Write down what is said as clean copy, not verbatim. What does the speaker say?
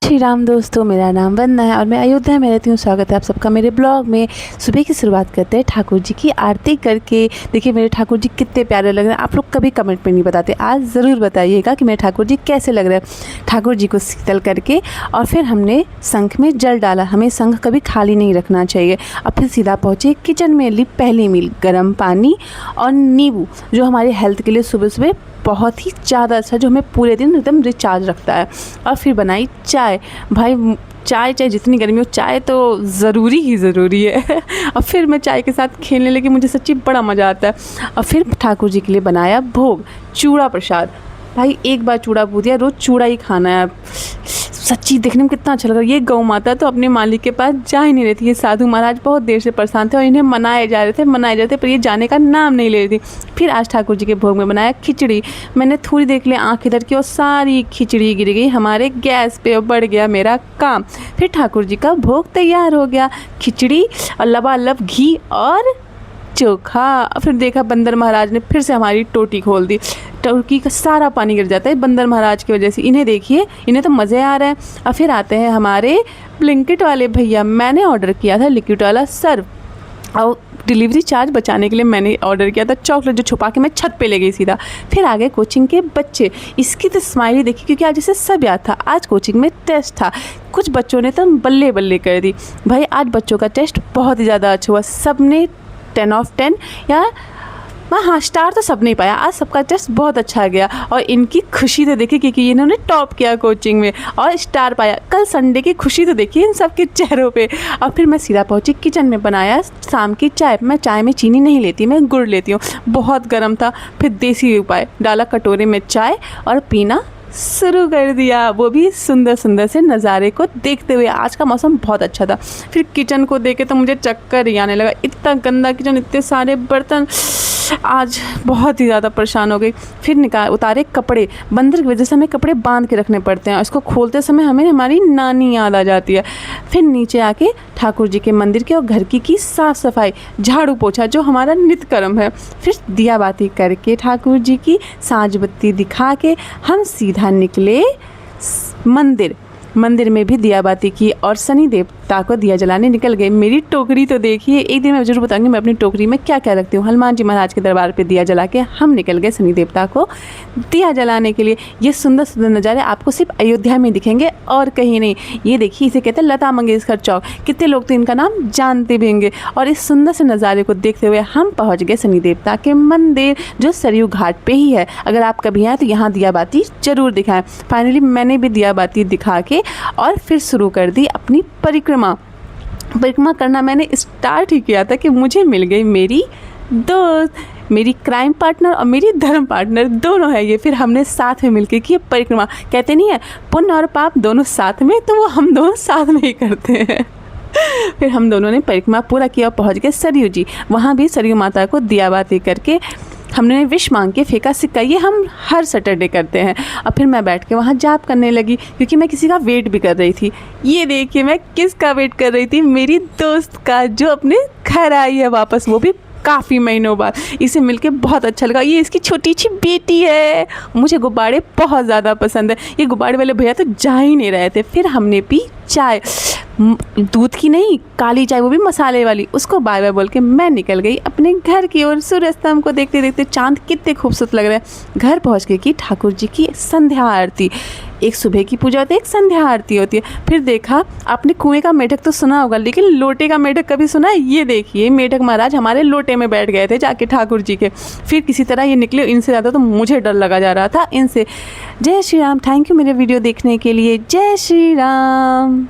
श्री राम दोस्तों, मेरा नाम वंदना है और मैं अयोध्या में रहती हूँ। स्वागत है आप सबका मेरे ब्लॉग में। सुबह की शुरुआत करते हैं ठाकुर जी की आरती करके। देखिए मेरे ठाकुर जी कितने प्यारे लग रहे हैं। आप लोग कभी कमेंट में नहीं बताते, आज ज़रूर बताइएगा कि मेरे ठाकुर जी कैसे लग रहे हैं। ठाकुर जी को शीतल करके और फिर हमने शंख में जल डाला। हमें शंख कभी खाली नहीं रखना चाहिए। और फिर सीधा पहुँचे किचन में। ली पहली मील गर्म पानी और नींबू, जो हमारी हेल्थ के लिए सुबह सुबह बहुत ही ज़्यादा अच्छा, जो हमें पूरे दिन एकदम रिचार्ज रखता है। और फिर बनाई चाय। भाई चाय जितनी गर्मी हो, चाय तो ज़रूरी ही ज़रूरी है। और फिर मैं चाय के साथ खेलने लगी। मुझे सच्ची बड़ा मज़ा आता है। और फिर ठाकुर जी के लिए बनाया भोग, चूड़ा प्रसाद। भाई एक बार चूड़ा पूछ दिया, रोज़ चूड़ा ही खाना है। सच्ची देखने में कितना अच्छा लगा। ये गौ माता तो अपने मालिक के पास जा ही नहीं रही थी। ये साधु महाराज बहुत देर से परेशान थे और इन्हें मनाए जा रहे थे पर ये जाने का नाम नहीं ले रही थी। फिर आज ठाकुर जी के भोग में बनाया खिचड़ी। मैंने थोड़ी देर के लिए आँख इधर की और सारी खिचड़ी गिर गई हमारे गैस पे और बढ़ गया मेरा काम। फिर ठाकुर जी का भोग तैयार हो गया, खिचड़ी और लबालब घी और चोखा। फिर देखा बंदर महाराज ने फिर से हमारी टोटी खोल दी। टोटी का सारा पानी गिर जाता है बंदर महाराज की वजह से। इन्हें देखिए, इन्हें तो मज़े आ रहा है। और फिर आते हैं हमारे ब्लिंकिट वाले भैया। मैंने ऑर्डर किया था लिक्विड वाला सर्व और डिलीवरी चार्ज बचाने के लिए मैंने ऑर्डर किया था चॉकलेट, जो छुपा के मैं छत पे ले गई सीधा। फिर आ गए कोचिंग के बच्चे। इसकी तो स्माइली देखी, क्योंकि आज इसे सब याद था। आज कोचिंग में टेस्ट था। कुछ बच्चों ने तो बल्ले बल्ले कर दी। भाई आज बच्चों का टेस्ट बहुत ही ज़्यादा अच्छा हुआ। सब ने 10 of 10 या हाँ स्टार तो सब नहीं पाया। आज सबका टेस्ट बहुत अच्छा गया और इनकी खुशी तो देखिए, क्योंकि इन्होंने टॉप किया कोचिंग में और स्टार पाया। कल संडे की खुशी तो देखिए इन सब के चेहरों पे। और फिर मैं सीधा पहुंची किचन में, बनाया शाम की चाय। मैं चाय में चीनी नहीं लेती, मैं गुड़ लेती हूँ। बहुत गर्म था, फिर देसी उपाय डाला कटोरे में चाय और पीना शुरू कर दिया, वो भी सुंदर सुंदर से नज़ारे को देखते हुए। आज का मौसम बहुत अच्छा था। फिर किचन को देखे तो मुझे चक्कर ही आने लगा। इतना गंदा किचन, इतने सारे बर्तन, आज बहुत ही ज़्यादा परेशान हो गई। फिर उतारे कपड़े। बंदर की वजह से हमें कपड़े बांध के रखने पड़ते हैं। इसको खोलते समय हमें हमारी नानी याद आ जाती है। फिर नीचे आके ठाकुर जी के मंदिर के और घर की साफ़ सफाई, झाड़ू पोछा, जो हमारा नित्य कर्म है। फिर दिया बाती करके ठाकुर जी की साँझ बत्ती दिखा के हम सीधा निकले मंदिर में भी दिया बाती की और शनि देवता को दिया जलाने निकल गए। मेरी टोकरी तो देखिए, एक दिन मैं जरूर बताऊंगी मैं अपनी टोकरी में क्या क्या रखती हूँ। हनुमान जी महाराज के दरबार पे दिया जला के हम निकल गए शनि देवता को दिया जलाने के लिए। ये सुंदर सुंदर नज़ारे आपको सिर्फ अयोध्या में दिखेंगे और कहीं नहीं। ये देखिए, इसे कहते हैं लता मंगेशकर चौक। कितने लोग तो इनका नाम जानते भी होंगे। और इस सुंदर से नज़ारे को देखते हुए हम पहुँच गए शनि देवता के मंदिर, जो सरयू घाट पर ही है। अगर आप कभी आए तो यहाँ दिया बाती ज़रूर दिखाएँ। फाइनली मैंने भी दिया बाती दिखा के और फिर शुरू कर दी अपनी परिक्रमा करना। मैंने स्टार्ट ही किया था कि मुझे मिल गई मेरी दोस्त, मेरी क्राइम पार्टनर और मेरी धर्म पार्टनर, दोनों है ये। फिर हमने साथ में मिलकर की परिक्रमा। कहते नहीं है पुण्य और पाप दोनों साथ में, तो वो हम दोनों साथ में ही करते हैं। फिर हम दोनों ने परिक्रमा पूरा किया और पहुँच गए सरयू जी। वहाँ भी सरयू माता को दिया बाती करके हमने विश मांग के फेंका सिक्का। ये हम हर सैटरडे करते हैं। और फिर मैं बैठ के वहाँ जाप करने लगी, क्योंकि मैं किसी का वेट भी कर रही थी। ये देखिए मैं किसका वेट कर रही थी, मेरी दोस्त का, जो अपने घर आई है वापस, वो भी काफ़ी महीनों बाद। इसे मिलके बहुत अच्छा लगा। ये इसकी छोटी सी बेटी है। मुझे गुब्बारे बहुत ज़्यादा पसंद है। ये गुब्बारे वाले भैया तो जा ही नहीं रहे थे। फिर हमने पी चाय, दूध की नहीं, काली चाय, वो भी मसाले वाली। उसको बाय बाय बोल के मैं निकल गई अपने घर की ओर। सूर्यास्त को देखते देखते चांद कितने खूबसूरत लग रहे हैं। घर पहुंच के की ठाकुर जी की संध्या आरती। एक सुबह की पूजा होती है, एक संध्या आरती होती है। फिर देखा, आपने कुएं का मेढक तो सुना होगा, लेकिन लोटे का मेढक कभी सुना है? ये देखिए मेढक महाराज हमारे लोटे में बैठ गए थे जाके ठाकुर जी के। फिर किसी तरह ये निकले। इनसे ज़्यादा तो मुझे डर लगा जा रहा था इनसे। जय श्री राम। थैंक यू मेरे वीडियो देखने के लिए। जय श्री राम।